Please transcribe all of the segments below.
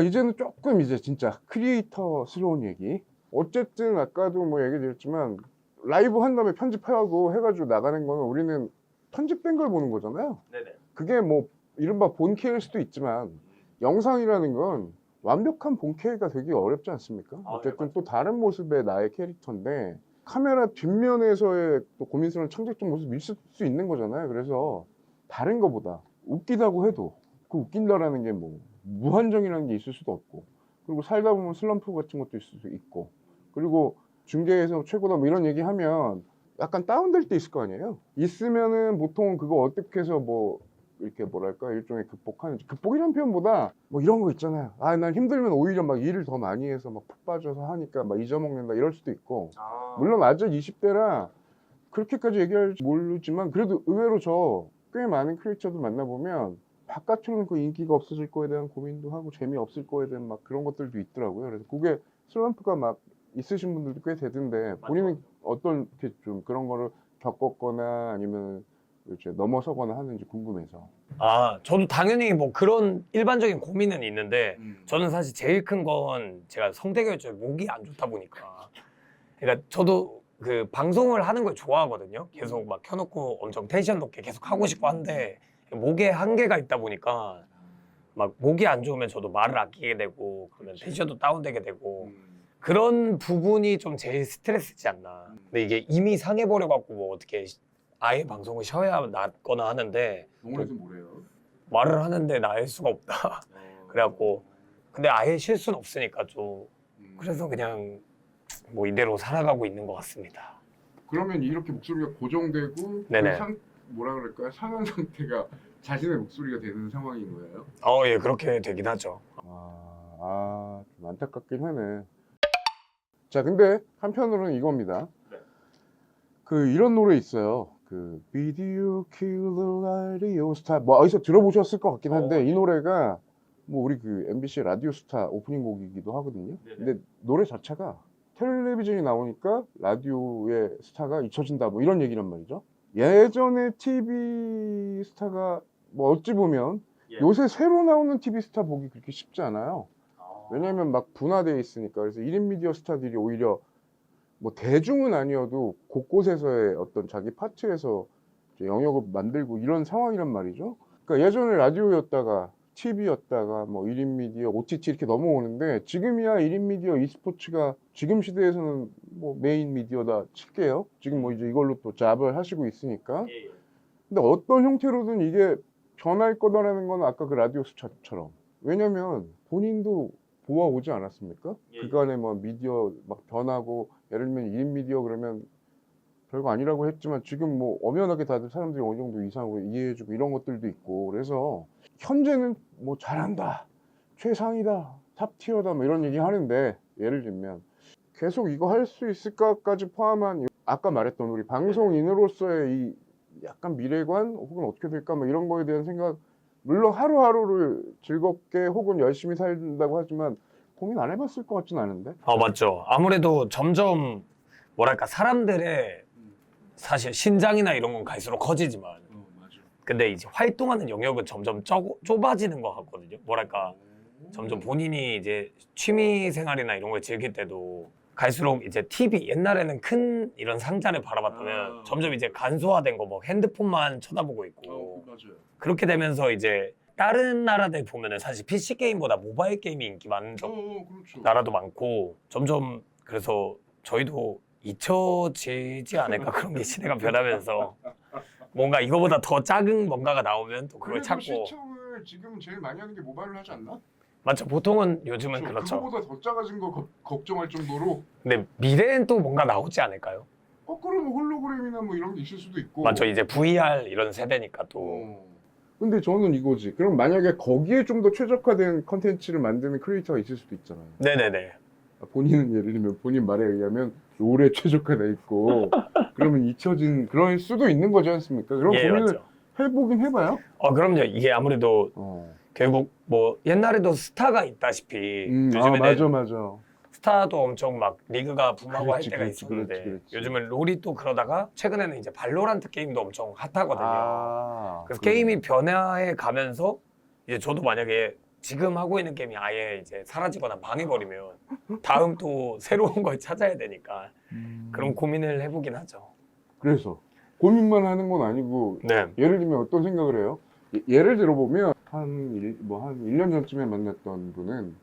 이제는 조금 이제 진짜 크리에이터스러운 얘기. 어쨌든 아까도 뭐 얘기 드렸지만 라이브 한 다음에 편집하고 해가지고 나가는 거는 우리는 편집된 걸 보는 거잖아요. 네네. 그게 뭐 이른바 본캐일 수도 있지만 영상이라는 건 완벽한 본캐가 되기 어렵지 않습니까? 어쨌든 또 다른 모습의 나의 캐릭터인데 카메라 뒷면에서의 또 고민스러운 창작적 모습이 있을 수 있는 거잖아요. 그래서 다른 거보다 웃기다고 해도 그 웃긴다라는 게 뭐 무한정이라는 게 있을 수도 없고, 그리고 살다 보면 슬럼프 같은 것도 있을 수 있고, 그리고 중계에서 최고다 뭐 이런 얘기하면 약간 다운될 때 있을 거 아니에요. 있으면은 보통 그거 어떻게 해서 뭐 이렇게 뭐랄까 일종의 극복하는지, 극복이라는 표현보다 뭐 이런 거 있잖아요. 난 힘들면 오히려 막 일을 더 많이 해서 막 푹 빠져서 하니까 막 잊어먹는다 이럴 수도 있고. 물론 아직 20대라 그렇게까지 얘기할지 모르지만 그래도 의외로 저 꽤 많은 크리에이터들 만나보면 바깥으로는 그 인기가 없어질 거에 대한 고민도 하고 재미없을 거에 대한 막 그런 것들도 있더라고요. 그래서 그게 슬럼프가 막 있으신 분들도 꽤 되던데, 본인은 어떤 이렇게 좀 그런 거를 겪었거나 아니면 이제 넘어서거나 하는지 궁금해서. 저도 당연히 뭐 그런 일반적인 고민은 있는데, 저는 사실 제일 큰 건 제가 성대결절 목이 안 좋다 보니까. 그러니까 저도 그 방송을 하는 걸 좋아하거든요. 계속 막 켜놓고 엄청 텐션 높게 계속 하고 싶고 한데, 목에 한계가 있다 보니까 막 목이 안 좋으면 저도 말을 아끼게 되고, 그러면 텐션도 다운되게 되고, 그런 부분이 좀 제일 스트레스지 않나. 근데 이게 이미 상해버려갖고 뭐 어떻게 아예 방송을 쉬어야 낫거나 하는데, 병원에서 뭐래요? 말을 하는데 나을 수가 없다. 그래갖고 근데 아예 쉴 수는 없으니까 좀, 그래서 그냥 뭐 이대로 살아가고 있는 것 같습니다. 그러면 이렇게 목소리가 고정되고 네네. 뭐라 그럴까요? 상한 상태가 자신의 목소리가 되는 상황인 거예요? 예, 그렇게 되긴 하죠. 좀 안타깝긴 하네. 자, 근데 한편으로는 이겁니다. 네. 이런 노래 있어요. 비디오 킬러 라디오 스타, 뭐 어디서 들어보셨을 것 같긴 한데, 이 노래가 뭐 우리 MBC 라디오 스타 오프닝 곡이기도 하거든요. 네네. 근데 노래 자체가 텔레비전이 나오니까 라디오의 스타가 잊혀진다 뭐 이런 얘기란 말이죠. 예전에 TV 스타가 뭐 어찌 보면 요새 새로 나오는 TV 스타 보기 그렇게 쉽지 않아요. 왜냐면 막 분화되어 있으니까. 그래서 1인 미디어 스타들이 오히려 뭐 대중은 아니어도 곳곳에서의 어떤 자기 파트에서 이제 영역을 만들고 이런 상황이란 말이죠. 그러니까 예전에 라디오였다가 TV였다가 뭐 1인 미디어, OTT 이렇게 넘어오는데, 지금이야 1인 미디어, e스포츠가 지금 시대에서는 뭐 메인 미디어다 칠게요. 지금 뭐 이제 이걸로 또 잡을 하시고 있으니까. 근데 어떤 형태로든 이게 변할 거다라는 건 아까 그 라디오 스타처럼. 왜냐면 본인도 보아오지 않았습니까? 그간에 뭐 미디어 막 변하고, 예를 들면 1인 미디어 그러면 별거 아니라고 했지만 지금 뭐 엄연하게 다들 사람들이 어느 정도 이상으로 이해해주고 이런 것들도 있고, 그래서 현재는 뭐 잘한다, 최상이다, 탑티어다 뭐 이런 얘기 하는데, 예를 들면 계속 이거 할 수 있을까까지 포함한 아까 말했던 우리 방송인으로서의 이 약간 미래관 혹은 어떻게 될까 뭐 이런 거에 대한 생각, 물론 하루하루를 즐겁게 혹은 열심히 살다고 하지만 고민 안 해봤을 것 같진 않은데. 맞죠. 아무래도 점점 뭐랄까 사람들의 사실 신장이나 이런 건 갈수록 커지지만, 맞아. 근데 이제 활동하는 영역은 점점 좁아지는 것 같거든요. 뭐랄까 점점 본인이 이제 취미 생활이나 이런 걸 즐길 때도 갈수록 이제 TV, 옛날에는 큰 이런 상자를 바라봤다면 점점 이제 간소화된 거 뭐 핸드폰만 쳐다보고 있고, 맞아요. 그렇게 되면서 이제 다른 나라들 보면은 사실 PC 게임보다 모바일 게임이 인기 많은 그렇죠. 나라도 많고, 점점 그래서 저희도 잊혀지지 않을까. 그런 게 시대가 변하면서 뭔가 이거보다 더 작은 뭔가가 나오면 또 그걸 찾고. 시청을 지금 제일 많이 하는 게 모바일로 하지 않나? 맞죠. 보통은 요즘은 그렇죠. 그거보다 더 작아진 거 걱정할 정도로. 근데 미래엔 또 뭔가 나오지 않을까요? 거꾸로 뭐 홀로그램이나 뭐 이런 게 있을 수도 있고. 맞죠. 이제 VR 이런 세대니까 또. 근데 저는 이거지. 그럼 만약에 거기에 좀 더 최적화된 컨텐츠를 만드는 크리에이터가 있을 수도 있잖아요. 네네네. 본인은 예를 들면 본인 말에 의하면 롤에 최적화돼 있고 그러면 잊혀진 그럴 수도 있는 거지 않습니까? 그런 고민을 맞죠. 해보긴 해봐요. 그럼요. 이게 아무래도 결국 뭐 옛날에도 스타가 있다시피 요즘에는 맞아. 스타도 엄청 막 리그가 붐하고 할 때가 그렇지, 있었는데, 그렇지. 요즘은 롤이 또 그러다가 최근에는 이제 발로란트 게임도 엄청 핫하거든요. 그래서 그러네. 게임이 변화해 가면서 이제 저도 만약에 지금 하고 있는 게임이 아예 이제 사라지거나 망해버리면 다음 또 새로운 걸 찾아야 되니까 그런 고민을 해보긴 하죠. 그래서 고민만 하는 건 아니고 네. 예를 들면 어떤 생각을 해요? 예를 들어보면 한 1년 전쯤에 만났던 분은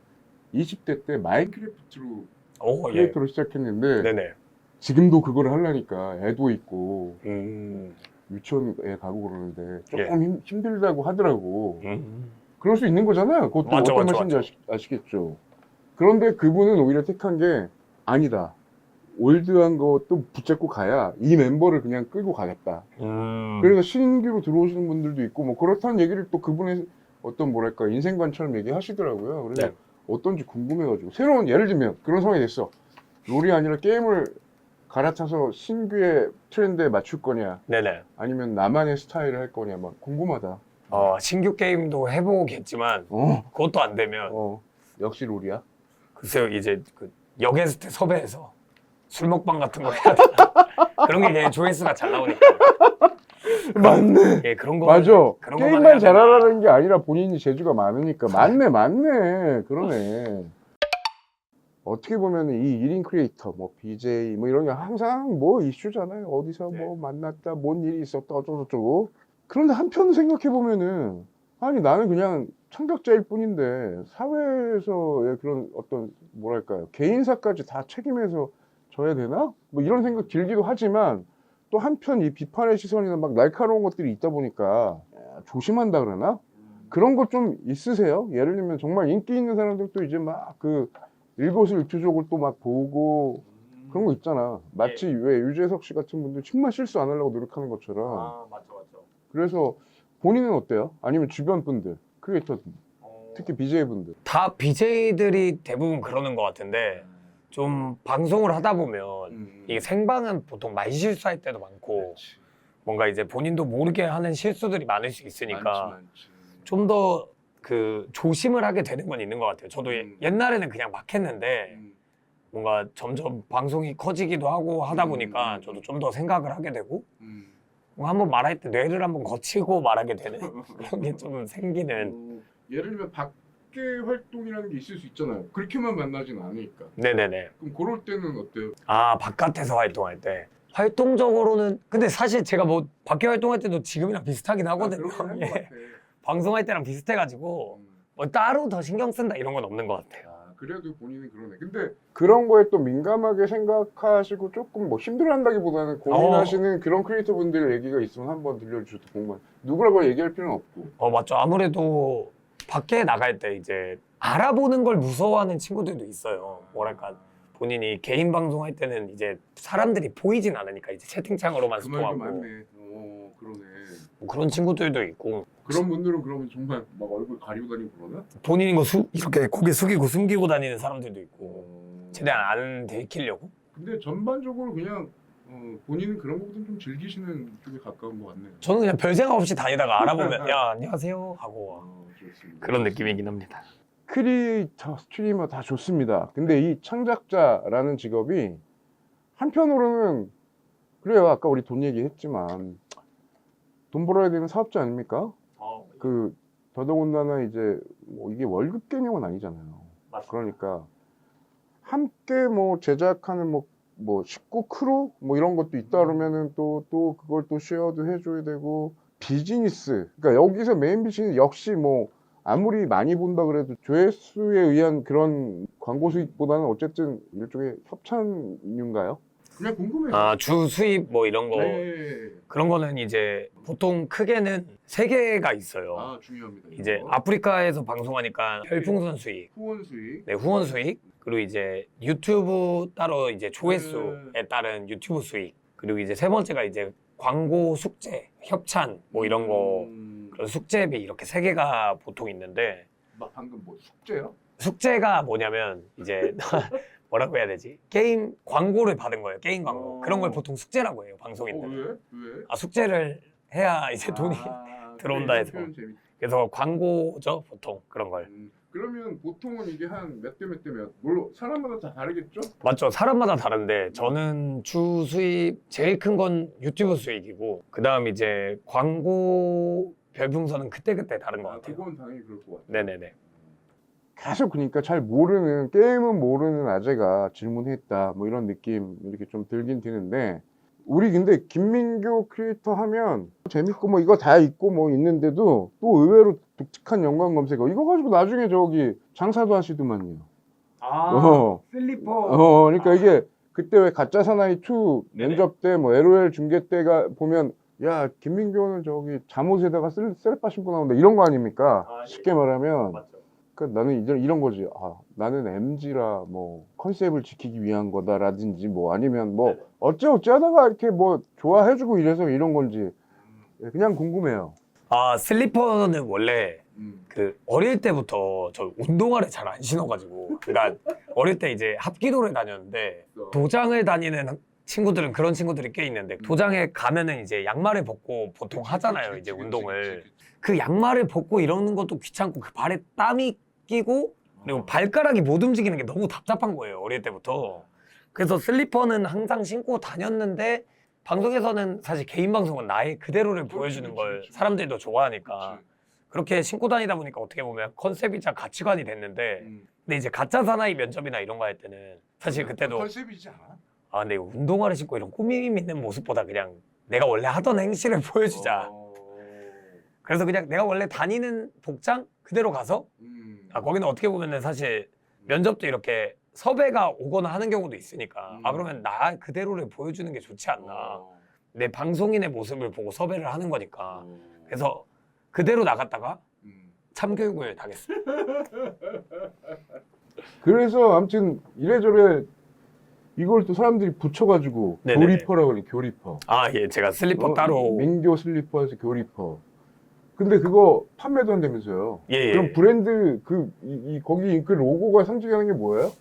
20대 때 마인크래프트로 오, 예. 크리에이터로 시작했는데 네네. 지금도 그걸 하려니까 애도 있고 음. 유치원에 가고 그러는데 조금 예. 힘들다고 하더라고. 음. 그럴 수 있는 거잖아요. 그것도 맞죠, 어떤 맞죠, 말씀인지 아시겠죠. 그런데 그분은 오히려 택한 게 아니다. 올드한 것도 붙잡고 가야 이 멤버를 그냥 끌고 가겠다. 그래서 신규로 들어오시는 분들도 있고 뭐 그렇다는 얘기를 또 그분의 어떤 뭐랄까 인생관처럼 얘기하시더라고요. 그래서 네. 어떤지 궁금해가지고 새로운 예를 들면 그런 상황이 됐어. 롤이 아니라 게임을 갈아타서 신규의 트렌드에 맞출 거냐 네네. 아니면 나만의 스타일을 할 거냐 막 궁금하다. 신규 게임도 해보겠지만 그것도 안 되면 역시 롤이야. 글쎄요 이제 그 여게스트 섭외해서 술 먹방 같은 거 해야 되나 그런 게 그냥 조회수가 잘 나오니까 맞네. 예 그런 거 맞아. 그런 것만 해야 게임만 되나. 잘하라는 게 아니라 본인이 재주가 많으니까. 맞네. 그러네. 어떻게 보면 이 1인 크리에이터, 뭐 BJ 뭐 이런 게 항상 뭐 이슈잖아요. 어디서 뭐 만났다, 뭔 일이 있었다, 어쩌고저쩌고. 그런데 한편 생각해 보면은 아니 나는 그냥 창작자일 뿐인데 사회에서의 그런 어떤 뭐랄까요 개인사까지 다 책임해서 져야 되나? 뭐 이런 생각 들기도 하지만 또 한편 이 비판의 시선이나 막 날카로운 것들이 있다 보니까 조심한다 그러나? 그런 것 좀 있으세요? 예를 들면 정말 인기 있는 사람들도 이제 막 그 일거수일투족을 또 막 보고 그런 거 있잖아. 마치 왜 유재석 씨 같은 분들 정말 실수 안 하려고 노력하는 것처럼. 맞죠. 그래서 본인은 어때요? 아니면 주변 분들, 크리에이터들, 특히 BJ 분들. 다 BJ들이 대부분 그러는 것 같은데 좀 방송을 하다 보면 이게 생방은 보통 말실수할 때도 많고 뭔가 이제 본인도 모르게 하는 실수들이 많을 수 있으니까 좀 더 그 조심을 하게 되는 건 있는 것 같아요. 저도 옛날에는 그냥 막 했는데 뭔가 점점 방송이 커지기도 하고 하다 보니까 저도 좀 더 생각을 하게 되고 뭔가 한번 말할 때 뇌를 한번 거치고 말하게 되는 그런 게 좀 생기는. 예를 들면 밖에 활동이라는 게 있을 수 있잖아요. 그렇게만 만나진 않으니까. 네네네. 그럼 그럴 때는 어때요? 바깥에서 활동할 때. 활동적으로는 근데 사실 제가 뭐 밖에 활동할 때도 지금이랑 비슷하긴 하거든요. 그렇긴 한것 예. 같아. 방송할 때랑 비슷해가지고 뭐 따로 더 신경 쓴다 이런 건 없는 것 같아요. 그래도 본인은 그러네. 근데 그런 거에 또 민감하게 생각하시고 조금 뭐 힘들어한다기보다는 고민하시는 그런 크리에이터 분들 얘기가 있으면 한번 들려주셔도 궁금해요. 누구라고 얘기할 필요는 없고. 맞죠. 아무래도 밖에 나갈 때 이제 알아보는 걸 무서워하는 친구들도 있어요. 뭐랄까 본인이 개인 방송할 때는 이제 사람들이 보이진 않으니까 이제 채팅창으로만 그 말도 소통하고 맞네. 그러네. 뭐 그런 친구들도 있고 그런 분들은 그러면 정말 막 얼굴 가리고 다니고 그러나? 본인인 거 이렇게 고개 숙이고 숨기고 다니는 사람들도 있고 최대한 안 들키려고. 근데 전반적으로 그냥 본인은 그런 것보다는 좀 즐기시는 쪽에 가까운 것 같네요. 저는 그냥 별 생각 없이 다니다가 알아보면 야 안녕하세요 하고 좋습니다. 그런 느낌이긴 합니다. 크리에이터, 스트리머 다 좋습니다. 근데 이 창작자라는 직업이 한편으로는 그래요. 아까 우리 돈 얘기했지만 돈 벌어야 되는 사업자 아닙니까? 그 더더군다나 이제 뭐 이게 월급 개념은 아니잖아요. 맞습니다. 그러니까 함께 뭐 제작하는 뭐 식구 크루 뭐 이런 것도 있다 그러면은 또 그걸 또 쉐어도 해줘야 되고 비즈니스. 그러니까 여기서 메인 비즈니스 역시 뭐 아무리 많이 본다 그래도 조회수에 의한 그런 광고 수익보다는 어쨌든 일종의 협찬인가요? 그냥 궁금해요. 주 수입 뭐 이런 거 네. 그런 거는 이제 보통 크게는 세 개가 있어요. 중요합니다. 이제 아프리카에서 방송하니까 별풍선 수익, 후원 수익. 네, 후원 수익, 그리고 이제 유튜브 따로 이제 조회수에 따른 유튜브 수익, 그리고 이제 세 번째가 이제 광고 숙제, 협찬 뭐 이런 거 그런 숙제비 이렇게 세 개가 보통 있는데 막 방금 뭐 숙제요? 숙제가 뭐냐면 이제 뭐라고 해야 되지? 게임 광고를 받은 거예요. 게임 광고. 그런 걸 보통 숙제라고 해요. 방송인들. 왜? 숙제를 해야 이제 돈이 들어온다 해서. 그래서 광고죠, 보통 그런 걸. 그러면 보통은 이게 한 몇 대 몇? 물론 사람마다 다 다르겠죠? 맞죠. 사람마다 다른데 저는 주 수입 제일 큰 건 유튜브 수익이고 그다음 이제 광고 별풍선은 그때그때 다른 것 같아요. 그건 당연히 그럴 것 같아요. 네네네. 계속 그러니까 잘 모르는 게임은 모르는 아재가 질문했다 뭐 이런 느낌 이렇게 좀 들긴 드는데 우리 근데 김민교 크리에이터 하면 재밌고 뭐 이거 다 있고 뭐 있는데도 또 의외로 독특한 연관 검색어 이거 가지고 나중에 저기 장사도 하시더만요. 슬리퍼. 그러니까 이게 그때 왜 가짜 사나이 2 면접 때 뭐 LOL 중계 때가 보면 야 김민교는 저기 잠옷에다가 셀바 신고 나온다 이런 거 아닙니까? 쉽게 말하면 맞죠. 그러니까 나는 이제 이런 거지. 나는 MG라 뭐 컨셉을 지키기 위한 거다라든지 뭐 아니면 뭐 네네. 어찌 하다가 이렇게 뭐 좋아해주고 이래서 이런 건지 그냥 궁금해요. 슬리퍼는 원래 그 어릴 때부터 저 운동화를 잘 안 신어가지고 그러니까 어릴 때 이제 합기도를 다녔는데 도장을 다니는 친구들은 그런 친구들이 꽤 있는데 도장에 가면은 이제 양말을 벗고 보통 하잖아요 이제 운동을 그 양말을 벗고 이러는 것도 귀찮고 그 발에 땀이 끼고 그리고 발가락이 못 움직이는 게 너무 답답한 거예요 어릴 때부터. 그래서 슬리퍼는 항상 신고 다녔는데 방송에서는 사실 개인 방송은 나의 그대로를 보여주는 걸 사람들도 좋아하니까 그렇게 신고 다니다 보니까 어떻게 보면 컨셉이자 가치관이 됐는데 근데 이제 가짜 사나이 면접이나 이런 거 할 때는 사실 그때도 컨셉이지 않아? 근데 운동화를 신고 이런 꾸밈 있는 모습보다 그냥 내가 원래 하던 행실을 보여주자. 그래서 그냥 내가 원래 다니는 복장 그대로 가서 거기는 어떻게 보면은 사실 면접도 이렇게 섭외가 오거나 하는 경우도 있으니까 그러면 나 그대로를 보여주는 게 좋지 않나. 내 방송인의 모습을 보고 섭외를 하는 거니까. 그래서 그대로 나갔다가 참교육을 당했어. 그래서 아무튼 이래저래 이걸 또 사람들이 붙여가지고 네네네. 교리퍼라고 그래. 교리퍼. 예, 제가 슬리퍼 따로. 민교 슬리퍼에서 교리퍼. 근데 그거 판매도 한다면서요? 예. 그럼 브랜드 거기 그 로고가 상징하는 게 뭐예요?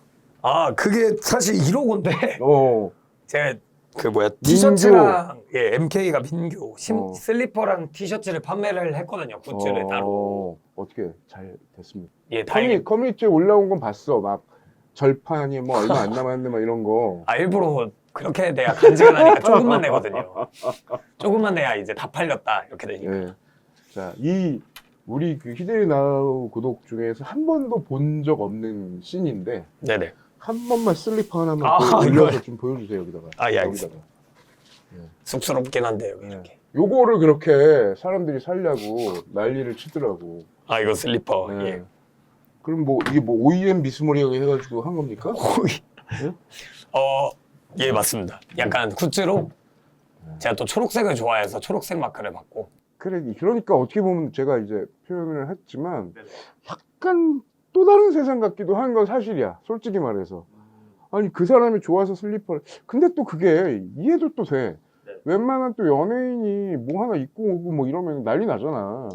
그게 사실 1호건데 어. 제가 그 뭐야 티셔츠랑 MK가 민교 슬리퍼랑 티셔츠를 판매를 했거든요. 굿즈를 따로. 어떻게 잘 됐습니까? 예, 다행히. 커뮤니티에 올라온 건 봤어. 막 절판이 뭐 얼마 안 남았는데 막 이런 거. 일부러 그렇게 내야 간지가 나니까 조금만 내거든요. 조금만 내야 이제 다 팔렸다 이렇게 되니까. 네. 자, 우리 그 히데리 나우 구독 중에서 한 번도 본 적 없는 씬인데 네네. 한 번만 슬리퍼 하나만 올려서 이거. 좀 보여주세요 여기다가. 예, 알겠습니다. 여기다가. 쑥스럽긴 한데 여기 이렇게. 요거를 그렇게 사람들이 살려고 난리를 치더라고. 이거 슬리퍼. 네. 예. 그럼 뭐 이게 뭐 OEM 비스무리하게 해가지고 한 겁니까? 예, 맞습니다. 약간 굿즈로 제가 또 초록색을 좋아해서 초록색 마크를 받고. 그러니까 어떻게 보면 제가 이제 표현을 했지만 약간 또 다른 세상 같기도 한 건 사실이야. 솔직히 말해서. 아니 그 사람이 좋아서 슬리퍼를. 근데 또 그게 이해도 또 돼. 웬만한 또 연예인이 뭐 하나 입고 오고 뭐 이러면 난리 나잖아.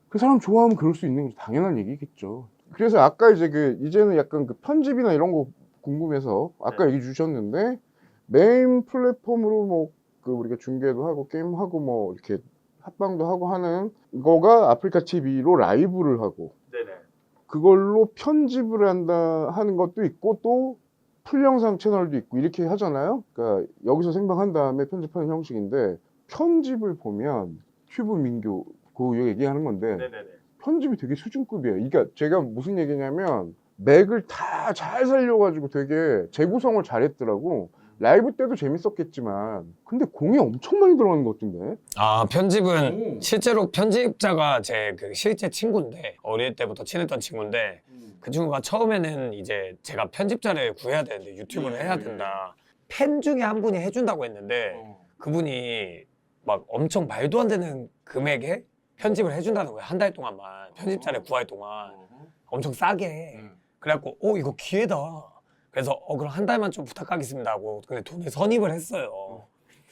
그 사람 좋아하면 그럴 수 있는 건 당연한 얘기겠죠. 그래서 아까 이제 이제는 약간 그 편집이나 이런 거 궁금해서 아까 얘기 주셨는데 메인 플랫폼으로 뭐 우리가 중계도 하고 게임하고 뭐 이렇게 합방도 하고 하는 거가 아프리카 TV로 라이브를 하고 그걸로 편집을 하는 것도 있고 또 풀영상 채널도 있고 이렇게 하잖아요. 그러니까 여기서 생방한 다음에 편집하는 형식인데 편집을 보면 튜브 민교 그 얘기하는 건데 편집이 되게 수준급이에요. 그러니까 제가 무슨 얘기냐면 맥을 다 잘 살려가지고 되게 재구성을 잘했더라고. 라이브 때도 재밌었겠지만 근데 공이 엄청 많이 들어가는 것 같은데. 편집은 실제로 편집자가 제 그 실제 친구인데 어릴 때부터 친했던 친구인데 그 친구가 처음에는 이제 제가 편집자를 구해야 되는데 유튜브를 해야 된다. 팬 중에 한 분이 해준다고 했는데 그분이 막 엄청 말도 안 되는 금액에 편집을 해준다는 거예요. 한 달 동안만 편집자를 구할 동안 엄청 싸게. 그래갖고 이거 기회다. 그래서 그럼 한 달만 좀 부탁하겠습니다 하고 근데 돈을 선입을 했어요.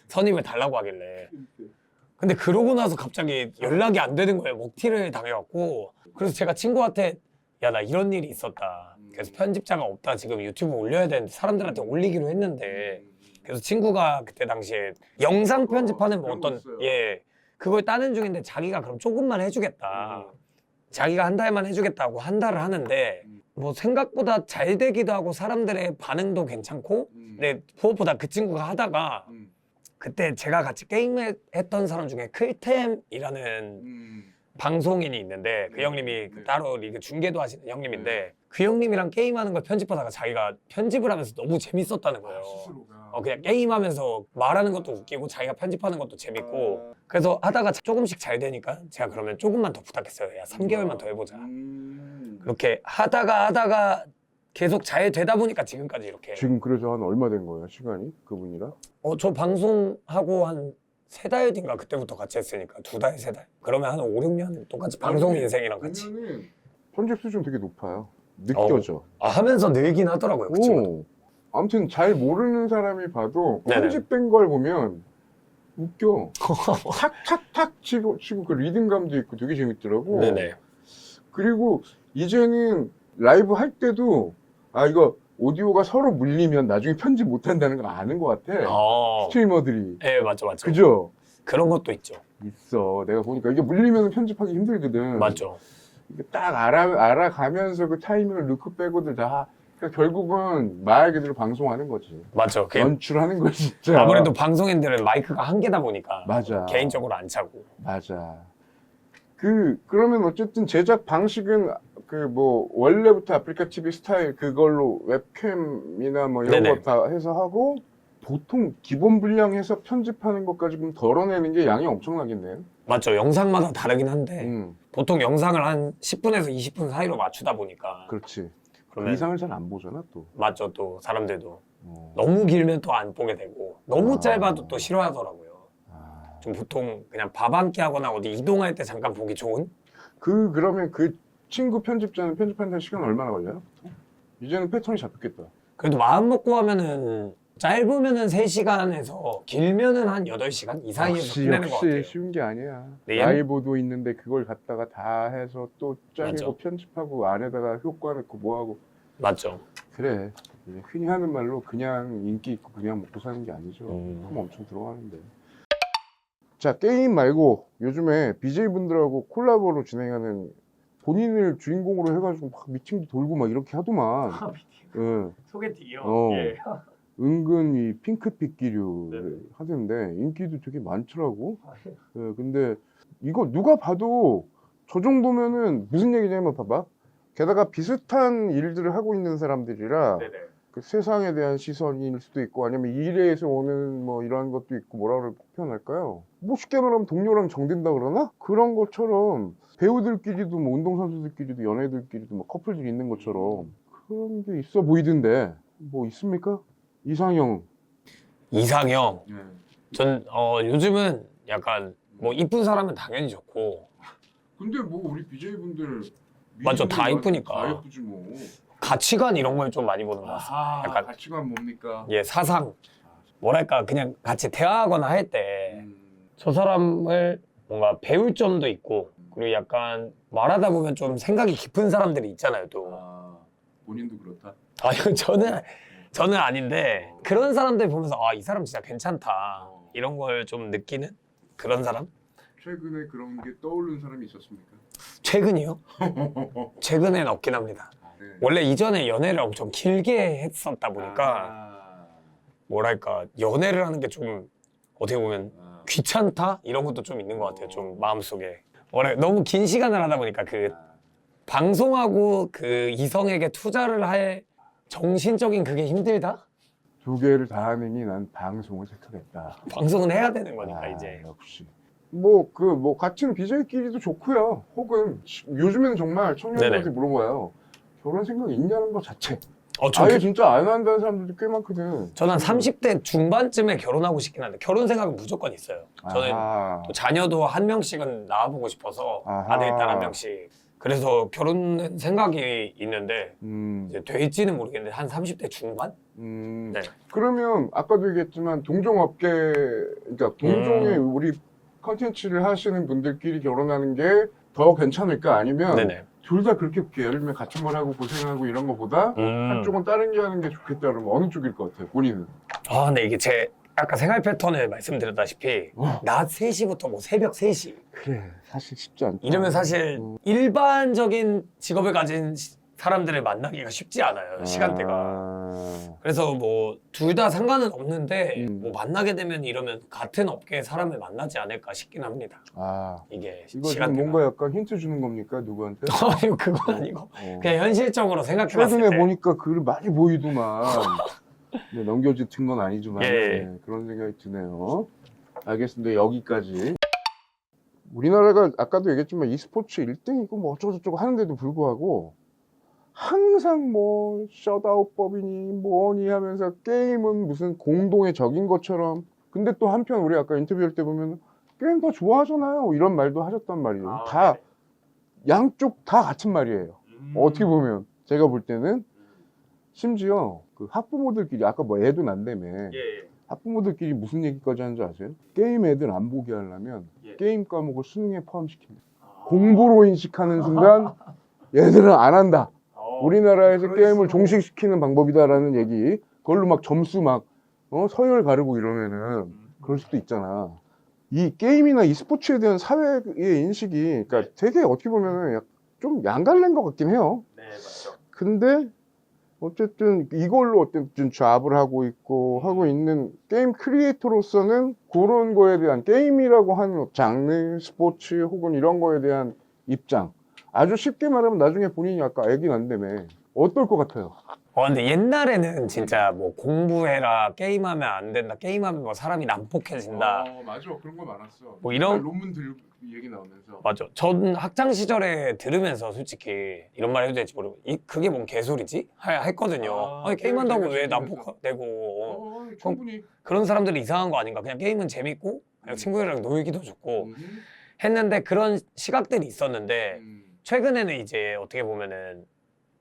선입을 달라고 하길래. 근데 그러고 나서 갑자기 연락이 안 되는 거예요. 먹튀를 당해갖고. 그래서 제가 친구한테 야, 나 이런 일이 있었다. 그래서 편집자가 없다. 지금 유튜브 올려야 되는데 사람들한테 올리기로 했는데. 그래서 친구가 그때 당시에 영상 편집하는 뭐 어떤 그걸 따는 중인데 자기가 그럼 조금만 해주겠다. 자기가 한 달만 해주겠다고 한 달을 하는데 뭐 생각보다 잘 되기도 하고 사람들의 반응도 괜찮고 근데 무엇보다 그 친구가 하다가 그때 제가 같이 게임했던 사람 중에 클템이라는 방송인이 있는데 그 형님이 그 따로 리그 중계도 하시는 형님인데 그 형님이랑 게임하는 걸 편집하다가 자기가 편집을 하면서 너무 재밌었다는 거예요. 그냥 게임하면서 말하는 것도 웃기고 자기가 편집하는 것도 재밌고 그래서 하다가 조금씩 잘 되니까 제가 그러면 조금만 더 부탁했어요. 야 3개월만 더 해보자. 그렇게 하다가 계속 잘 되다 보니까 지금까지 이렇게. 지금 그래서 한 얼마 된 거예요, 시간이? 그분이랑? 저 방송하고 한 3달 뒤인가 그때부터 같이 했으니까 2달, 3달. 그러면 한 5, 6년 똑같이 방송 인생이랑 같이. 그러면은 편집 수준 되게 높아요. 느껴져. 하면서 늘긴 하더라고요. 그 친구도. 오. 아무튼 잘 모르는 사람이 봐도 네네. 편집된 걸 보면 웃겨. 탁탁탁 치고 그 리듬감도 있고 되게 재밌더라고. 네네. 그리고 이제는 라이브 할 때도 이거 오디오가 서로 물리면 나중에 편집 못 한다는 거 아는 것 같아. 스트리머들이. 네, 맞죠. 그죠? 그런 것도 있죠. 있어. 내가 보니까 이게 물리면 편집하기 힘들거든. 맞죠. 이게 딱 알아가면서 그 타이밍을 넣고 빼고들 다. 그러니까 결국은 말 그대로 방송하는 거지. 맞죠. 연출하는 거지, 진짜. 아무래도 방송인들은 마이크가 한 개다 보니까 맞아. 개인적으로 안 차고. 맞아. 그러면 어쨌든 제작 방식은 원래부터 아프리카 TV 스타일 그걸로 웹캠이나 뭐 이런 네네. 거 다 해서 하고 보통 기본 분량해서 편집하는 것까지 그럼 덜어내는 게 양이 엄청나겠네요. 맞죠. 영상마다 다르긴 한데 응, 보통 영상을 한 10분에서 20분 사이로 맞추다 보니까 그렇지. 그 그러면 이상을 잘 안 보잖아, 또. 맞죠. 또 사람들도 어. 너무 길면 또 안 보게 되고 너무 아. 짧아도 또 싫어하더라고요. 아. 좀 보통 그냥 밥 한 끼 하거나 어디 이동할 때 잠깐 보기 좋은? 그러면 그 친구 편집자는 편집하는 시간 얼마나 걸려요? 이제는 패턴이 잡혔겠다. 그래도 마음 먹고 하면은 짧으면은 3시간에서 길면은 한 8시간 이 사이에서 끝내는 것 같아요. 쉬운 게 아니야. 네. 라이브도 있는데 그걸 갖다가 다 해서 또 짜리고 맞죠. 편집하고 안에다가 효과 넣고 뭐하고. 맞죠. 그래. 이제 흔히 하는 말로 그냥 인기 있고 그냥 먹고 사는 게 아니죠. 돈 엄청 들어가는데. 자, 게임 말고 요즘에 BJ분들하고 콜라보로 진행하는 본인을 주인공으로 해가지고 막 미팅도 돌고 막 이렇게 하더만. 응. 소개팅이요? 예. 은근 이 핑크빛 기류 네네. 하던데 인기도 되게 많더라고. 예, 근데 이거 누가 봐도 저 정도면은 무슨 얘기냐면 봐봐. 게다가 비슷한 일들을 하고 있는 사람들이라 네네. 그 세상에 대한 시선일 수도 있고 아니면 일에서 오는 뭐 이러한 것도 있고 뭐라고 표현할까요? 뭐 쉽게 말하면 동료랑 정든다 그러나? 그런 것처럼 배우들끼리도 뭐 운동선수들끼리도 연예들끼리도 뭐 커플들이 있는 것처럼 그런 게 있어 보이던데 뭐 있습니까? 이상형. 이상형. 전 요즘은 약간 뭐 이쁜 사람은 당연히 좋고 근데 뭐 우리 BJ분들 맞죠, 다 이쁘니까. 다 예쁘지 뭐. 가치관 이런 걸 좀 많이 보는 것 같아요. 약간 가치관 뭡니까? 예, 사상. 뭐랄까 그냥 같이 대화하거나 할 때 저 사람을 뭔가 배울 점도 있고 그리고 약간 말하다 보면 좀 생각이 깊은 사람들이 있잖아요, 또. 본인도 그렇다. 아니 저는 아닌데 그런 사람들 보면서 이 사람 진짜 괜찮다 이런 걸 좀 느끼는 그런 사람? 최근에 그런 게 떠오른 사람이 있었습니까? 최근이요? 최근엔 없긴 합니다. 네. 원래 이전에 연애를 엄청 길게 했었다 보니까 뭐랄까 연애를 하는 게 좀 어떻게 보면 귀찮다? 이런 것도 좀 있는 것 같아요. 좀 마음속에. 원래 너무 긴 시간을 하다 보니까 그 방송하고 그 이성에게 투자를 할 정신적인 그게 힘들다? 두 개를 다 하느니 난 방송을 택하겠다. 방송은 해야 되는 거니까 이제. 역시. 같은 BJ끼리도 좋고요. 혹은 요즘에는 정말 청년들한테 네네. 물어봐요. 결혼 생각 있냐는 것 자체. 저 아예 진짜 안 한다는 사람들도 꽤 많거든. 저는 한 30대 중반쯤에 결혼하고 싶긴 한데 결혼 생각은 무조건 있어요. 저는 또 자녀도 한 명씩은 낳아보고 싶어서 아하. 아들, 딸 한 명씩. 그래서 결혼 생각이 있는데 이제 될지는 모르겠는데 한 30대 중반? 네. 그러면 아까도 얘기했지만 동종업계, 그러니까 동종의 우리 컨텐츠를 하시는 분들끼리 결혼하는 게 더 괜찮을까? 아니면 네네. 둘 다 그렇게 예를 들면 같은 걸 하고 고생하고 이런 것보다 한쪽은 다른 게 하는 게 좋겠다 그러면 어느 쪽일 것 같아요, 본인은? 근데 이게 제 아까 생활 패턴을 말씀드렸다시피 낮 3시부터 뭐 새벽 3시 그래, 사실 쉽지 않다. 이러면 사실 일반적인 직업을 가진 사람들을 만나기가 쉽지 않아요, 시간대가. 그래서 뭐 둘 다 상관은 없는데 음. 뭐 만나게 되면 이러면 같은 업계의 사람을 만나지 않을까 싶긴 합니다. 아, 이게 이거 지금 시간대가. 뭔가 약간 힌트 주는 겁니까? 누구한테? 아니 그건 아니고 어. 그냥 현실적으로 생각해봤을 최근에 때 보니까 글을 많이 보이더만. 네, 넘겨진 건 아니지만 예. 네, 그런 생각이 드네요. 알겠습니다. 여기까지. 우리나라가 아까도 얘기했지만 e스포츠 1등이고 뭐 어쩌고저쩌고 하는데도 불구하고 항상 뭐 셧아웃법이니 뭐니 하면서 게임은 무슨 공동의 적인 것처럼, 근데 또 한편 우리 아까 인터뷰할 때 보면 게임 더 좋아하잖아요 이런 말도 하셨단 말이에요. 다 양쪽 다 같은 말이에요. 어떻게 보면 제가 볼 때는 심지어 그 학부모들끼리 아까 뭐 애도 난다며 학부모들끼리 무슨 얘기까지 하는지 아세요? 게임 애들 안 보게 하려면 게임 과목을 수능에 포함시킵니다. 공부로 인식하는 순간 얘들은 안 한다. 우리나라에서 게임을 종식시키는 방법이다라는 얘기. 그걸로 막 점수 막 서열 가르고 이러면은 그럴 수도 있잖아. 이 게임이나 e스포츠에 대한 사회의 인식이 그러니까 되게 어떻게 보면은 좀 양갈래인 것 같긴 해요. 네, 맞죠. 근데 어쨌든 이걸로 어쨌든 잡을 하고 있고 하고 있는 게임 크리에이터로서는 그런 거에 대한 게임이라고 하는 장르, 스포츠 혹은 이런 거에 대한 입장. 아주 쉽게 말하면 나중에 본인이 아까 애기 난다며 어떨 것 같아요? 근데 옛날에는 진짜 뭐 공부해라 게임하면 안 된다 게임하면 뭐 사람이 난폭해진다 맞아. 그런 거 많았어. 뭐 이런- 논문 들 얘기 나오면서. 맞아. 전 학창 시절에 들으면서 솔직히 이런 말 해도 될지 모르고 그게 뭔 개소리지? 했거든요. 아니 게임한다고 왜 난폭되고 충분히. 그런 사람들이 이상한 거 아닌가? 그냥 게임은 재밌고 그냥 친구들이랑 놀기도 좋고 음. 했는데 그런 시각들이 있었는데 최근에는 이제 어떻게 보면은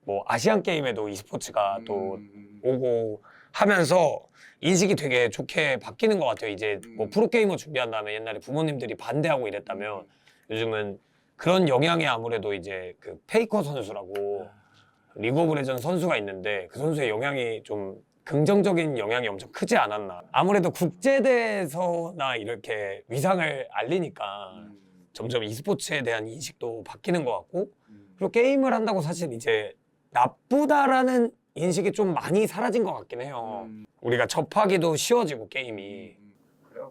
뭐 아시안 게임에도 e스포츠가 또 오고 하면서 인식이 되게 좋게 바뀌는 것 같아요. 이제 뭐 프로게이머 준비한다면 옛날에 부모님들이 반대하고 이랬다면 요즘은 그런 영향이 아무래도 이제 그 페이커 선수라고 리그 오브 레전드 선수가 있는데 그 선수의 영향이 좀 긍정적인 영향이 엄청 크지 않았나. 아무래도 국제대회에서나 이렇게 위상을 알리니까 점점 e스포츠에 대한 인식도 바뀌는 것 같고 그리고 게임을 한다고 사실 이제 나쁘다라는 인식이 좀 많이 사라진 것 같긴 해요. 우리가 접하기도 쉬워지고 게임이.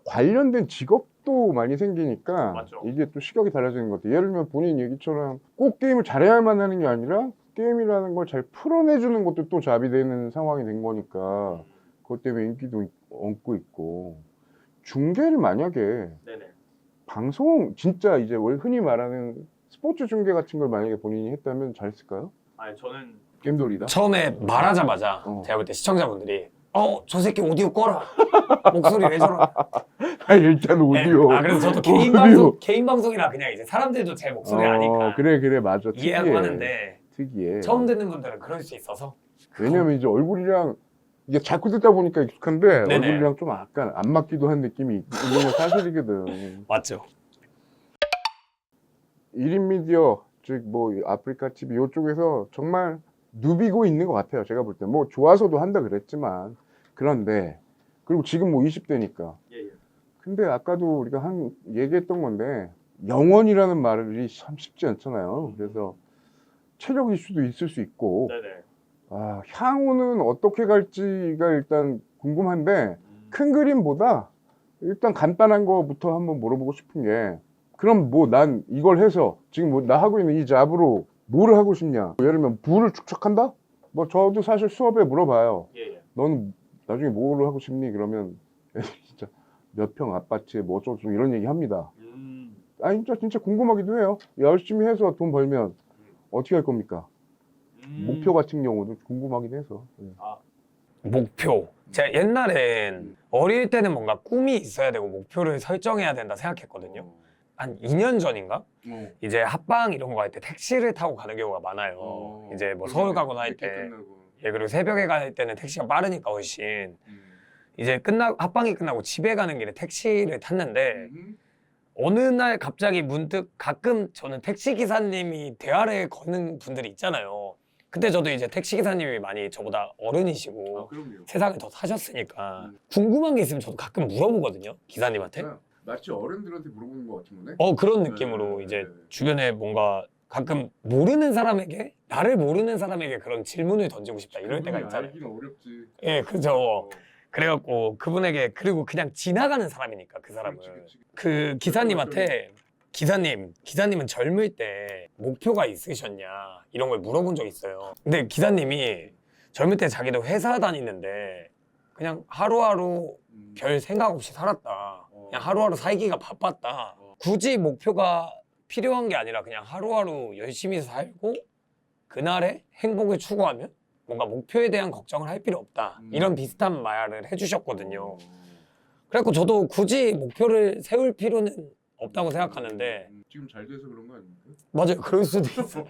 관련된 직업도 많이 생기니까 맞죠. 이게 또 시각이 달라지는 것 같아요. 예를 들면 본인 얘기처럼 꼭 게임을 잘해야만 하는 게 아니라 게임이라는 걸 잘 풀어내주는 것도 또 잡이 되는 상황이 된 거니까 그것 때문에 인기도 얻고 있고. 중계를 만약에 네네. 방송 진짜 이제 흔히 말하는 스포츠 중계 같은 걸 만약에 본인이 했다면 잘했을까요? 아니 저는 게임돌이다. 처음에 말하자마자 제가 볼 때 시청자분들이 저 새끼 오디오 꺼라. 목소리 왜 저러? 일단 오디오. 그래서 저도 오디오. 개인 방송이라 그냥 이제 사람들도 제 목소리 아니까 그래 맞아. 이해하고 특이해. 하는데 특이해. 처음 듣는 분들은 그럴 수 있어서 왜냐면 이제 얼굴이랑 이게 자꾸 듣다 보니까 익숙한데 네네. 얼굴이랑 좀 약간 안 맞기도 한 느낌이 있는 건 사실이거든. 맞죠. 1인 미디어 즉 뭐 아프리카 TV 이쪽에서 정말 누비고 있는 것 같아요. 제가 볼 때 뭐 좋아서도 한다 그랬지만 그런데 그리고 지금 뭐 20대니까. 예. 근데 아까도 우리가 얘기했던 건데 영원이라는 말이 참 쉽지 않잖아요. 그래서 체력 이슈도 있을 수 있고 네네. 향후는 어떻게 갈지가 일단 궁금한데 큰 그림보다 일단 간단한 거부터 한번 물어보고 싶은 게 그럼 뭐 난 이걸 해서 지금 뭐 나 하고 있는 이 잡으로 뭘 하고 싶냐? 예를 들면 부를 축적한다? 뭐 저도 사실 수업에 물어봐요. 예. 너는 나중에 뭘 하고 싶니? 그러면 애들이 진짜 몇 평 아파트에 뭐 어쩌고 이런 얘기 합니다. 진짜 궁금하기도 해요. 열심히 해서 돈 벌면 어떻게 할 겁니까? 목표 같은 경우도 궁금하긴 해서. 목표. 제가 옛날엔 어릴 때는 뭔가 꿈이 있어야 되고 목표를 설정해야 된다 생각했거든요. 한 2년 전인가? 이제 합방 이런 거 갈 때 택시를 타고 가는 경우가 많아요. 이제 뭐 서울 가거나 할 때. 그리고 새벽에 갈 때는 택시가 빠르니까 훨씬. 이제 합방이 끝나고 집에 가는 길에 택시를 탔는데 어느 날 갑자기 문득 가끔 저는 택시 기사님이 대화를 거는 분들이 있잖아요. 그때 저도 이제 택시 기사님이 많이 저보다 어른이시고 그럼요. 세상을 더 사셨으니까 궁금한 게 있으면 저도 가끔 물어보거든요. 기사님한테. 마치 어른들한테 물어보는 것 같은 거네. 그런 느낌으로 이제 주변에 뭔가 가끔 모르는 사람에게 나를 모르는 사람에게 그런 질문을 던지고 싶다 이럴 때가 있잖아요. 알기는 어렵지. 예, 그죠. 그래갖고 그분에게 그리고 그냥 지나가는 사람이니까 그 사람은 그렇지. 그 기사님한테 기사님은 젊을 때 목표가 있으셨냐 이런 걸 물어본 적 있어요. 근데 기사님이 젊을 때 자기도 회사 다니는데 그냥 하루하루 별 생각 없이 살았다. 그냥 하루하루 살기가 바빴다. 굳이 목표가 필요한 게 아니라 그냥 하루하루 열심히 살고 그날의 행복을 추구하면 뭔가 목표에 대한 걱정을 할 필요 없다. 이런 비슷한 말을 해주셨거든요. 그래갖고 저도 굳이 목표를 세울 필요는 없다고 생각하는데 지금 잘 돼서 그런 거 아닙니까? 맞아요. 그럴 수도 있어요.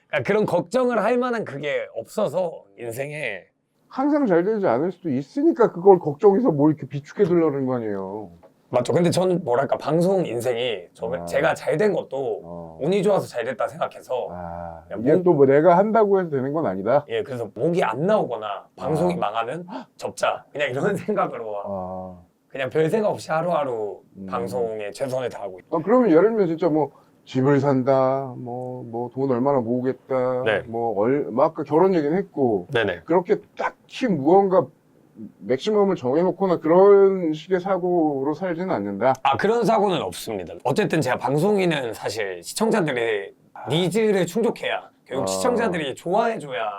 그러니까 그런 걱정을 할 만한 그게 없어서 인생에 항상 잘 되지 않을 수도 있으니까 그걸 걱정해서 뭘 이렇게 비축해 두려는 거 아니에요. 맞죠. 근데 저는 뭐랄까 방송 인생이 제가 잘 된 것도 운이 좋아서 잘 됐다 생각해서 이게 또 뭐 내가 한다고 해서 되는 건 아니다. 예, 그래서 목이 안 나오거나 방송이 망하면 접자 그냥 이런 생각으로 그냥 별 생각 없이 하루하루 방송에 최선을 다하고 있고. 그러면 예를 들면 진짜 뭐 집을 산다, 뭐 돈 얼마나 모으겠다, 네. 뭐 아까 결혼 얘기는 했고, 네네. 그렇게 딱히 무언가 맥시멈을 정해놓거나 그런 식의 사고로 살지는 않는다. 그런 사고는 없습니다. 어쨌든 제가 방송인은 사실 시청자들의 니즈를 충족해야 결국 시청자들이 좋아해줘야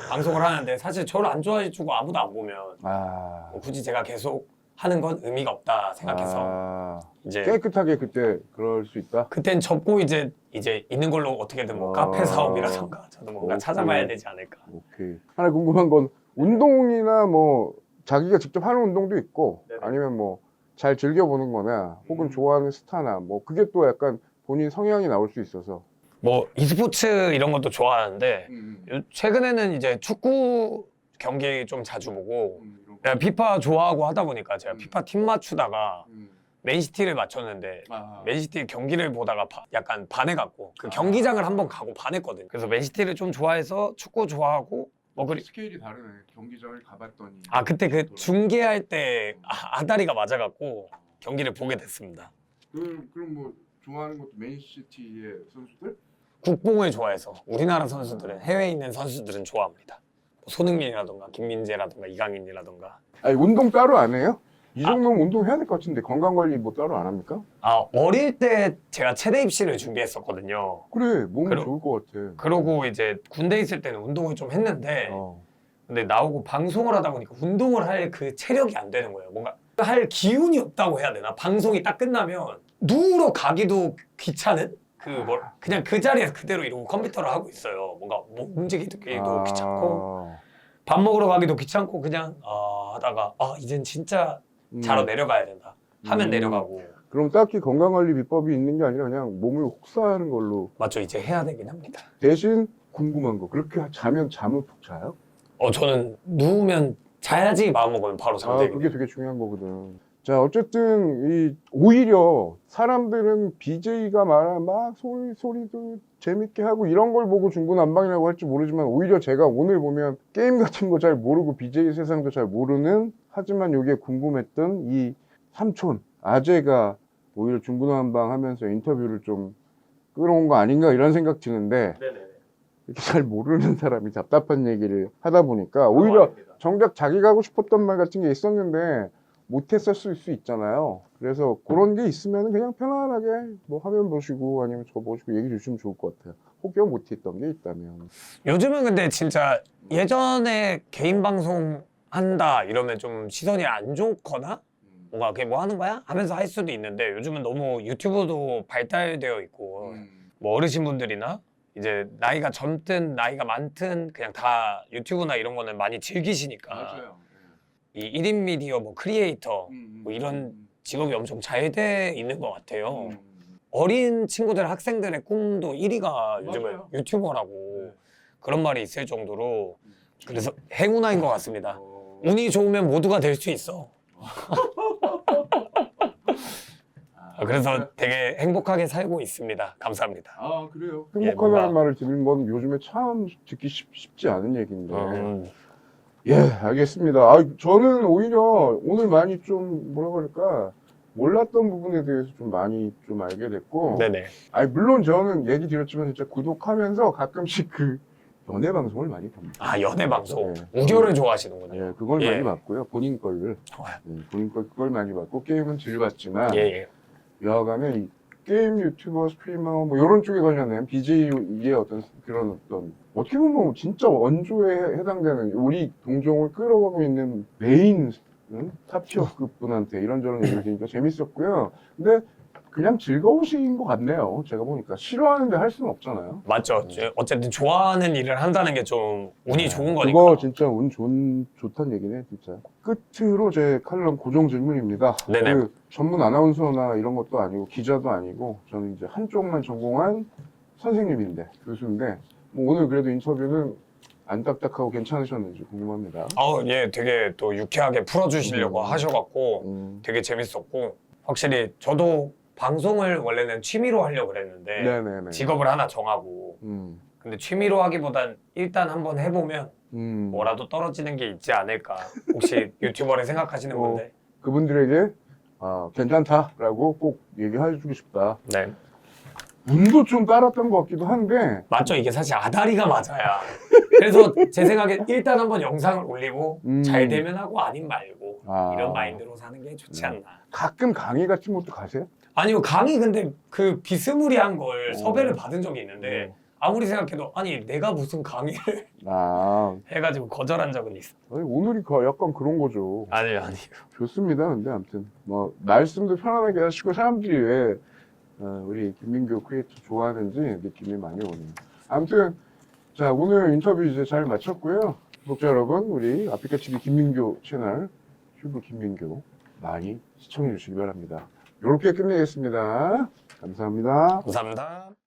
방송을 하는데 사실 저를 안 좋아해주고 아무도 안 보면 뭐 굳이 제가 계속 하는 건 의미가 없다 생각해서 이제 깨끗하게 그때 그럴 수 있다. 그땐 접고 이제 있는 걸로 어떻게든 뭐 카페 사업이라던가 저도 뭔가 찾아봐야 되지 않을까. 오케이. 하나 궁금한 건 운동이나 뭐 자기가 직접 하는 운동도 있고 네네. 아니면 뭐 잘 즐겨보는 거나 혹은 좋아하는 스타나 뭐 그게 또 약간 본인 성향이 나올 수 있어서 뭐 e스포츠 이런 것도 좋아하는데 최근에는 이제 축구 경기 좀 자주 보고 내가 피파 좋아하고 하다 보니까 제가 피파 팀 맞추다가 맨시티를 맞췄는데 맨시티 경기를 보다가 약간 반해갖고 그 경기장을 한번 가고 반했거든요. 그래서 맨시티를 좀 좋아해서 축구 좋아하고 뭐 스케일이 다르네. 경기장을 가봤더니 그때 그 중계할 때 아다리가 맞아갖고 경기를 보게 됐습니다. 그럼 뭐 좋아하는 것도 맨시티의 선수들? 국뽕을 좋아해서 우리나라 선수들은 해외에 있는 선수들은 좋아합니다. 뭐 손흥민이라던가 김민재라던가 이강인이라던가. 아니 운동 따로 안 해요? 이 정도면 운동해야 될 것 같은데 건강관리 뭐 따로 안 합니까? 어릴 때 제가 체대 입시를 준비했었거든요. 그래 몸은 좋을 것 같아. 그러고 이제 군대 있을 때는 운동을 좀 했는데 근데 나오고 방송을 하다 보니까 운동을 할 그 체력이 안 되는 거예요. 뭔가 할 기운이 없다고 해야 되나? 방송이 딱 끝나면 누우러 가기도 귀찮은? 그냥 그 자리에서 그대로 이러고 컴퓨터를 하고 있어요. 뭔가 뭐 움직이기도 귀찮고 밥 먹으러 가기도 귀찮고 그냥 하다가 이젠 진짜 자러 내려가야 된다 하면 내려가고. 그럼 딱히 건강관리 비법이 있는 게 아니라 그냥 몸을 혹사하는 걸로. 맞죠. 이제 해야 되긴 합니다. 대신 궁금한 거 그렇게 자면 잠을 푹 자요? 저는 누우면 자야지 마음먹으면 바로 잠들거든요. 그게 되게 중요한 거거든. 자 어쨌든 오히려 사람들은 BJ가 말한 막 소리도 재밌게 하고 이런 걸 보고 중구난방이라고 할지 모르지만 오히려 제가 오늘 보면 게임 같은 거 잘 모르고 BJ 세상도 잘 모르는 하지만 요게 궁금했던 이 삼촌 아재가 오히려 중구난방하면서 인터뷰를 좀 끌어온 거 아닌가 이런 생각 드는데 이렇게 잘 모르는 사람이 답답한 얘기를 하다 보니까 오히려 정작 자기가 하고 싶었던 말 같은 게 있었는데 못했었을 수 있잖아요. 그래서 그런 게 있으면 그냥 편안하게 뭐 화면 보시고 아니면 저 보시고 얘기 주시면 좋을 것 같아요. 혹여 못했던 게 있다면. 요즘은 근데 진짜 예전에 개인 방송 한다 이러면 좀 시선이 안 좋거나 뭔가 그게 뭐 하는 거야? 하면서 할 수도 있는데 요즘은 너무 유튜브도 발달되어 있고 뭐 어르신분들이나 이제 나이가 젊든 나이가 많든 그냥 다 유튜브나 이런 거는 많이 즐기시니까 맞아요. 이 1인 미디어 뭐 크리에이터 뭐 이런 직업이 엄청 잘 돼 있는 것 같아요. 어린 친구들 학생들의 꿈도 1위가 요즘은 맞아요. 유튜버라고 그런 말이 있을 정도로 그래서 행운아인 것 같습니다. 운이 좋으면 모두가 될 수 있어. 그래서 되게 행복하게 살고 있습니다. 감사합니다. 그래요? 예, 행복하다는 뭔가- 말을 듣는 건 요즘에 참 듣기 쉽지 않은 얘기인데. 예, 알겠습니다. 저는 오히려 오늘 많이 좀 뭐라 그럴까 몰랐던 부분에 대해서 좀 많이 좀 알게 됐고, 네네. 아니 물론 저는 얘기 드렸지만 진짜 구독하면서 가끔씩 그 연애 방송을 많이 봅니다. 아, 연애 방송. 네. 우결을 좋아하시는군요. 예, 그걸 예. 많이 봤고요. 본인 거를. 좋아요. 본인 거 그걸 많이 봤고 게임은 즐겼지만 예, 예. 여하간에 이 게임 유튜버 스트리머 뭐 이런 쪽에 관련된 BJ의 어떤 그런 어떤 어떻게 보면 진짜 원조에 해당되는 우리 동종을 끌어가고 있는 메인 탑티어급 분한테 이런저런 얘기를 들으니까 재밌었고요. 근데 그냥 즐거우신 것 같네요. 제가 보니까 싫어하는데 할 수는 없잖아요. 맞죠. 어쨌든 좋아하는 일을 한다는 게 좀 운이 좋은 거니까. 그거 진짜 좋다는 얘기네, 진짜. 끝으로 제 칼럼 고정 질문입니다. 네네. 그 전문 아나운서나 이런 것도 아니고 기자도 아니고 저는 이제 한쪽만 전공한 선생님인데 교수인데 뭐 오늘 그래도 인터뷰는 안 딱딱하고 괜찮으셨는지 궁금합니다. 예, 되게 또 유쾌하게 풀어주시려고 하셔갖고 되게 재밌었고 확실히 저도 방송을 원래는 취미로 하려고 그랬는데 네네네. 직업을 하나 정하고 근데 취미로 하기보단 일단 한번 해보면 뭐라도 떨어지는 게 있지 않을까. 혹시 유튜버를 생각하시는 분들. 그분들에게 괜찮다라고 꼭 얘기해주고 싶다. 네. 운도 좀 따랐던 것 같기도 한데 맞죠. 이게 사실 아다리가 맞아야. 그래서 제 생각에 일단 한번 영상을 올리고 잘 되면 하고 아닌 말고 이런 마인드로 사는 게 좋지 않나. 가끔 강의 같은 것도 가세요? 아니요, 강의 근데 그 비스무리한 걸 섭외를 받은 적이 있는데 아무리 생각해도 아니 내가 무슨 강의를 해가지고 거절한 적은 있어. 아니, 오늘이 약간 그런 거죠. 아니요. 좋습니다. 근데 아무튼 뭐 말씀도 편안하게 하시고 사람들이 왜 우리 김민교 크리에이터 좋아하는지 느낌이 많이 오네요. 아무튼 자 오늘 인터뷰 이제 잘 마쳤고요. 구독자 여러분 우리 아프리카TV 김민교 채널 튜브 김민교 많이 시청해 주시기 바랍니다. 이렇게 끝내겠습니다. 감사합니다. 감사합니다.